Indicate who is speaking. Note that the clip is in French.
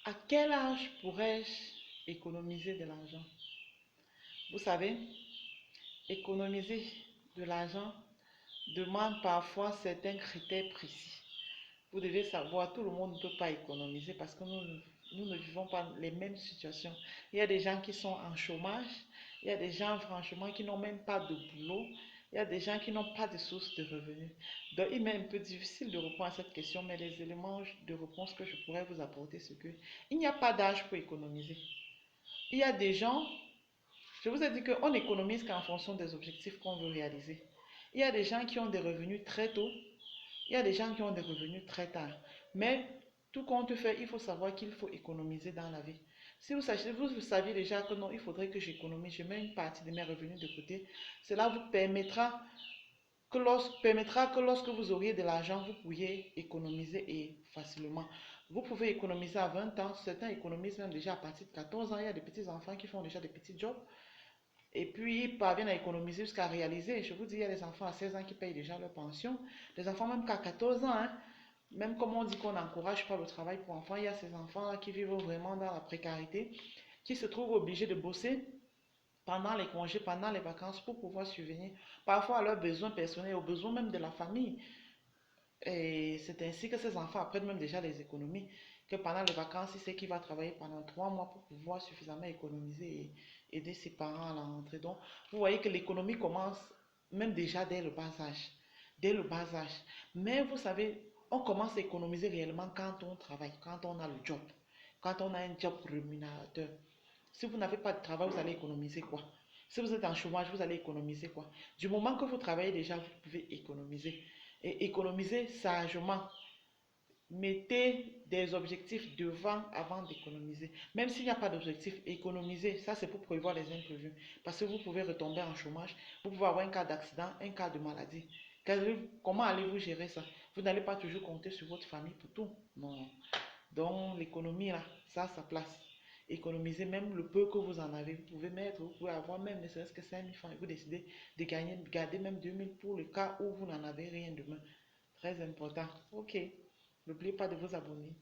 Speaker 1: À quel âge pourrais-je économiser de l'argent? Vous savez, économiser de l'argent demande parfois certains critères précis. Vous devez savoir, tout le monde ne peut pas économiser parce que nous ne vivons pas les mêmes situations. Il y a des gens qui sont en chômage, il y a des gens franchement qui n'ont même pas de boulot, il y a des gens qui n'ont pas de source de revenus. Donc il m'est un peu difficile de répondre à cette question, mais les éléments de réponse que je pourrais vous apporter, c'est que il n'y a pas d'âge pour économiser. Il y a des gens, je vous ai dit qu'on économise qu'en fonction des objectifs qu'on veut réaliser. Il y a des gens qui ont des revenus très tôt, il y a des gens qui ont des revenus très tard. Mais tout compte fait, il faut savoir qu'il faut économiser dans la vie. Si vous saviez déjà que non, il faudrait que j'économise, je mets une partie de mes revenus de côté, cela vous permettra que lorsque vous auriez de l'argent, vous pourriez économiser et facilement. Vous pouvez économiser à 20 ans, certains économisent même déjà à partir de 14 ans. Il y a des petits-enfants qui font déjà des petits jobs et puis ils parviennent à économiser jusqu'à réaliser. Je vous dis, il y a des enfants à 16 ans qui payent déjà leur pension, des enfants même qu'à 14 ans, hein. Même comme on dit qu'on n'encourage pas le travail pour enfants, il y a ces enfants-là qui vivent vraiment dans la précarité, qui se trouvent obligés de bosser pendant les congés, pendant les vacances pour pouvoir subvenir parfois à leurs besoins personnels, aux besoins même de la famille. Et c'est ainsi que ces enfants apprennent même déjà les économies, que pendant les vacances, il sait qu'il va travailler pendant 3 mois pour pouvoir suffisamment économiser et aider ses parents à la rentrée. Donc, vous voyez que l'économie commence même déjà dès le bas âge. Dès le bas âge. Mais vous savez, on commence à économiser réellement quand on travaille, quand on a le job, quand on a un job rémunérateur. Si vous n'avez pas de travail, vous allez économiser quoi? Si vous êtes en chômage, vous allez économiser quoi? Du moment que vous travaillez déjà, vous pouvez économiser. Et économiser sagement. Mettez des objectifs devant avant d'économiser. Même s'il n'y a pas d'objectif, économiser, ça c'est pour prévoir les imprévus. Parce que vous pouvez retomber en chômage, vous pouvez avoir un cas d'accident, un cas de maladie. Comment allez-vous gérer ça? Vous n'allez pas toujours compter sur votre famille pour tout. Non. Donc l'économie là, ça a sa place. Économiser même le peu que vous en avez. Vous pouvez mettre, vous pouvez avoir même ne serait-ce que 5 000 francs et vous décidez de gagner, garder même 2 000 pour le cas où vous n'en avez rien demain. Très important. Ok. N'oubliez pas de vous abonner.